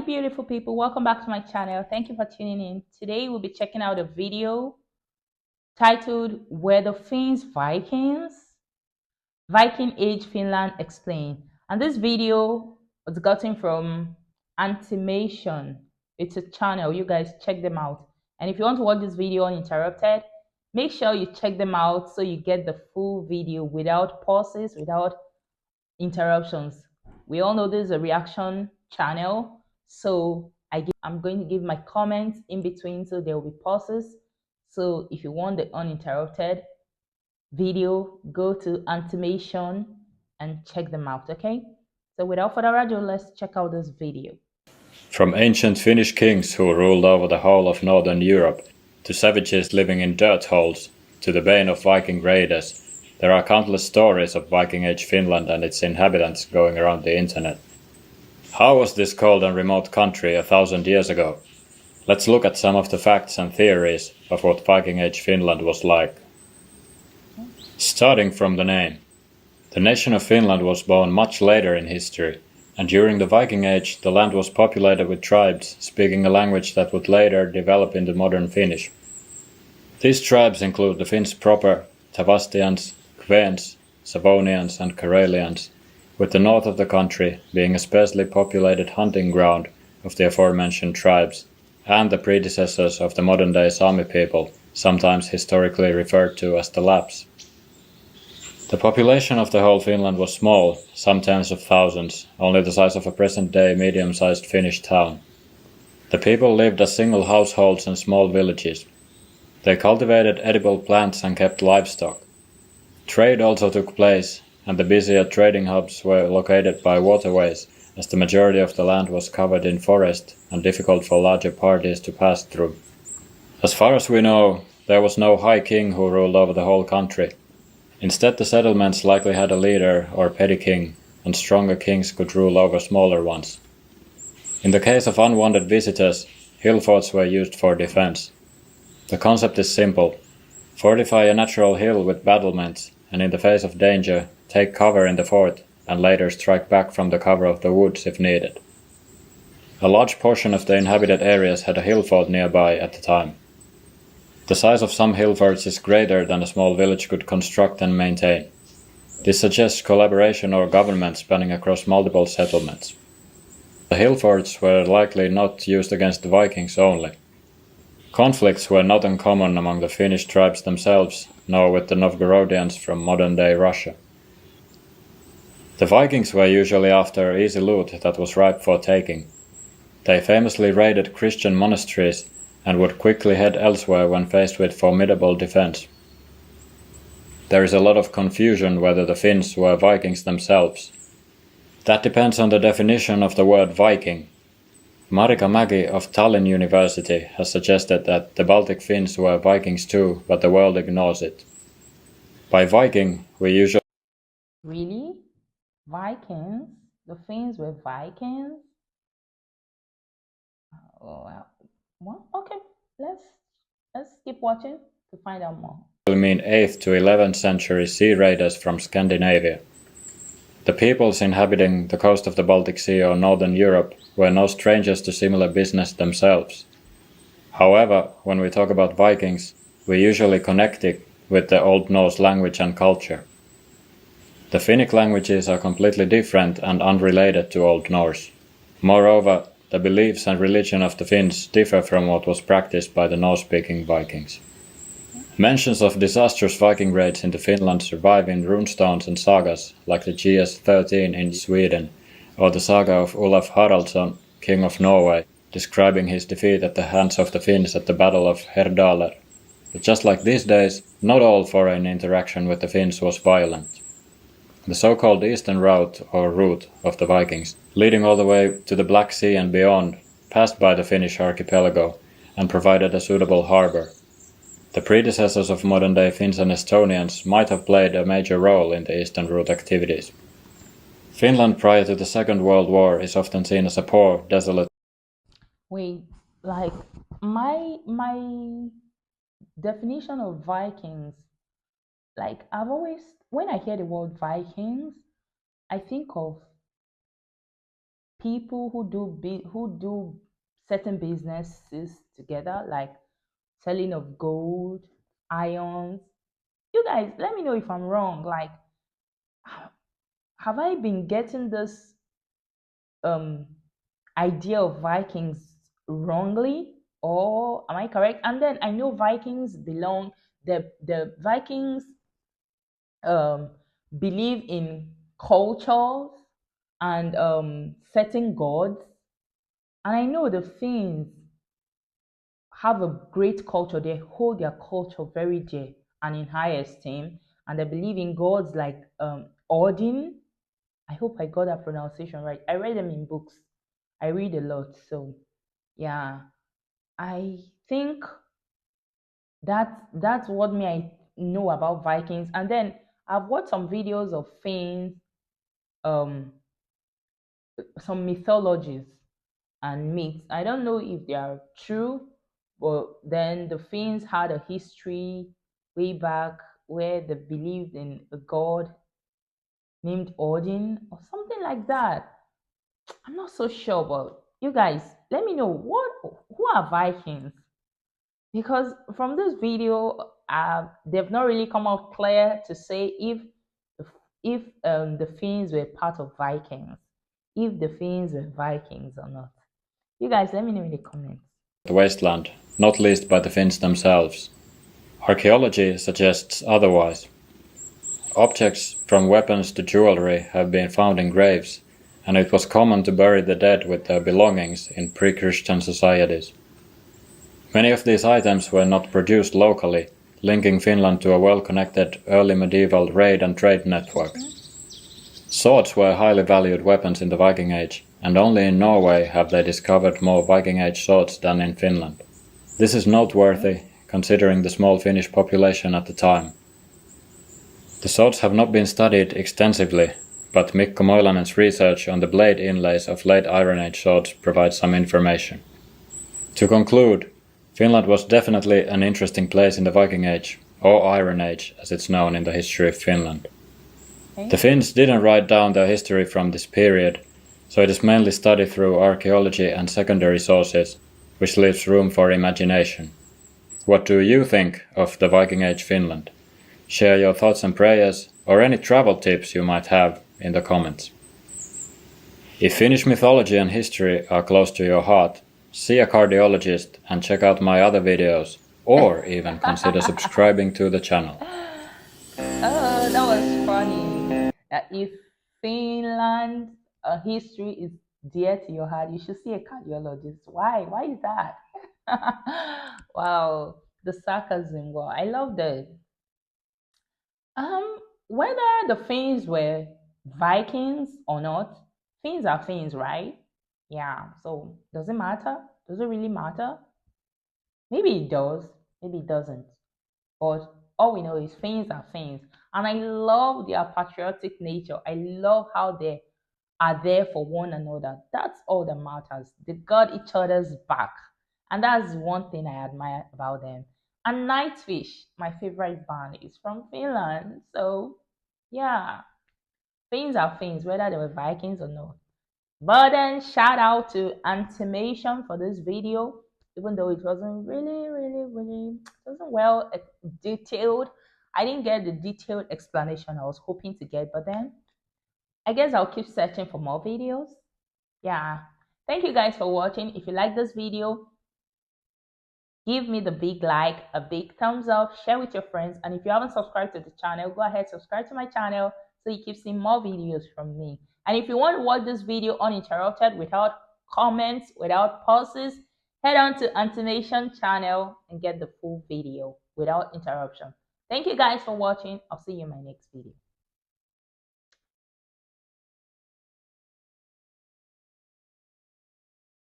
beautiful people, welcome back to my channel. Thank you for tuning in. Today we'll be checking out a video titled Were the Finns Vikings? Viking Age Finland Explained. And this video was gotten from Animation. It's a channel. You guys check them out. And if you want to watch this video uninterrupted, make sure you check them out so you get the full video without pauses, without interruptions. We all know this is a reaction channel, so I'm going to give my comments in between, so there will be pauses. So if you want the uninterrupted video, go to Animation and check them out. Okay, so without further ado, let's check out this video. From ancient Finnish kings who ruled over the whole of northern Europe, to savages living in dirt holes, to the bane of Viking raiders, there are countless stories of Viking Age Finland and its inhabitants going around the internet. How was this cold and remote country 1,000 years ago? Let's look at some of the facts and theories of what Viking Age Finland was like. Starting from the name. The nation of Finland was born much later in history, and during the Viking Age the land was populated with tribes speaking a language that would later develop into modern Finnish. These tribes include the Finns proper, Tavastians, 𝐋𝐈𝐊𝐄 𝐒𝐂𝐑𝐈𝐁𝐄, and Karelians, with the north of the country being a sparsely populated hunting ground of the aforementioned tribes, and the predecessors of the modern-day Sami people, sometimes historically referred to as the Lapps. The population of the whole Finland was small, some tens of thousands, only the size of a present-day medium-sized Finnish town. The people lived as single households in small villages. They cultivated edible plants and kept livestock. Trade also took place, and the busier trading hubs were located by waterways, as the majority of the land was covered in forest and difficult for larger parties to pass through. As far as we know, there was no high king who ruled over the whole country. Instead, the settlements likely had a leader or petty king, and stronger kings could rule over smaller ones. In the case of unwanted visitors, hillforts were used for defense. The concept is simple. Fortify a natural hill with battlements, and in the face of danger, take cover in the fort and later strike back from the cover of the woods if needed. A large portion of the inhabited areas had a hill fort nearby at the time. The size of some hill forts is greater than a small village could construct and maintain. This suggests collaboration or government spanning across multiple settlements. The hill forts were likely not used against the Vikings only. Conflicts were not uncommon among the Finnish tribes themselves, nor with the Novgorodians from modern-day Russia. The Vikings were usually after easy loot that was ripe for taking. They famously raided Christian monasteries and would quickly head elsewhere when faced with formidable defense. There is a lot of confusion whether the Finns were Vikings themselves. That depends on the definition of the word Viking. Marika Mäki of Tallinn University has suggested that the Baltic Finns were Vikings too, but the world ignores it. By Viking, we usually... Really? Vikings? The Finns were Vikings? Oh, well, okay, let's keep watching to find out more. mean 8th to 11th century sea raiders from Scandinavia. The peoples inhabiting the coast of the Baltic Sea or northern Europe were no strangers to similar business themselves. However, when we talk about Vikings, we usually connect it with the Old Norse language and culture. The Finnic languages are completely different and unrelated to Old Norse. Moreover, the beliefs and religion of the Finns differ from what was practiced by the Norse-speaking Vikings. Mentions of disastrous Viking raids into Finland survive in runestones and sagas, like the GS13 in Sweden, or the saga of Olaf Haraldsson, King of Norway, describing his defeat at the hands of the Finns at the Battle of Herdaler. But just like these days, not all foreign interaction with the Finns was violent. The so-called Eastern Route, or route, of the Vikings, leading all the way to the Black Sea and beyond, passed by the Finnish archipelago and provided a suitable harbour. The predecessors of modern-day Finns and Estonians might have played a major role in the Eastern Route activities. Finland prior to the Second World War is often seen as a poor, desolate... Wait, like my definition of Vikings, like I've always, when I hear the word Vikings, I think of people who do certain businesses together, like selling of gold, irons. You guys, let me know if I'm wrong. Like, have I been getting this um idea of Vikings wrongly, or am I correct? And then I know Vikings belong the Vikings um believe in cultures and certain gods, and I know the Finns have a great culture. They hold their culture very dear and in high esteem, and they believe in gods like Odin. I hope I got that pronunciation right. I read them in books. I read a lot, so yeah. I think that's what me I know about Vikings. And then I've watched some videos of Finns, um, some mythologies and myths. I don't know if they are true, but then the Finns had a history way back where they believed in a god named Odin or something like that. I'm not so sure, but you guys, let me know who are Vikings, because from this video, they've not really come out clear to say if the Finns were part of Vikings, if the Finns were Vikings or not. You guys, let me know in the comments. The wasteland, not least by the Finns themselves. Archaeology suggests otherwise. Objects from weapons to jewelry have been found in graves, and it was common to bury the dead with their belongings in pre-Christian societies. Many of these items were not produced locally, linking Finland to a well-connected early medieval trade and trade network. Swords were highly valued weapons in the Viking Age, and only in Norway have they discovered more Viking Age swords than in Finland. This is noteworthy, considering the small Finnish population at the time. The swords have not been studied extensively, but 𝐋𝐈𝐊𝐿𝐿𝐵's research on the blade inlays of late Iron Age swords provides some information. To conclude, Finland was definitely an interesting place in the Viking Age, or Iron Age as it's known in the history of Finland. Okay. The Finns didn't write down their history from this period, so it is mainly studied through archaeology and secondary sources, which leaves room for imagination. What do you think of the Viking Age Finland? Share your thoughts and prayers, or any travel tips you might have, in the comments. If Finnish mythology and history are close to your heart, see a cardiologist and check out my other videos, or even consider subscribing to the channel. Oh, that was funny. If Finland history is dear to your heart, you should see a cardiologist. Why? Why is that? Wow, the sarcasm. Wow, I love that. Whether the Finns were Vikings or not, Finns are Finns, right? Yeah. So does it matter? Does it really matter? Maybe it does. Maybe it doesn't. But all we know is Finns are Finns. And I love their patriotic nature. I love how they are there for one another. That's all that matters. They got each other's back. And that's one thing I admire about them. And Nightfish, my favorite band, is from Finland. So, yeah, Finns are Finns, whether they were Vikings or not. But then, shout out to Animation for this video, even though it wasn't really, it wasn't well detailed. I didn't get the detailed explanation I was hoping to get, but then I guess I'll keep searching for more videos. Yeah. Thank you guys for watching. If you like this video, give me the big like, a big thumbs up, share with your friends. And if you haven't subscribed to the channel, go ahead, subscribe to my channel so you keep seeing more videos from me. And if you want to watch this video uninterrupted, without comments, without pauses, head on to Animation channel and get the full video without interruption. Thank you guys for watching. I'll see you in my next video.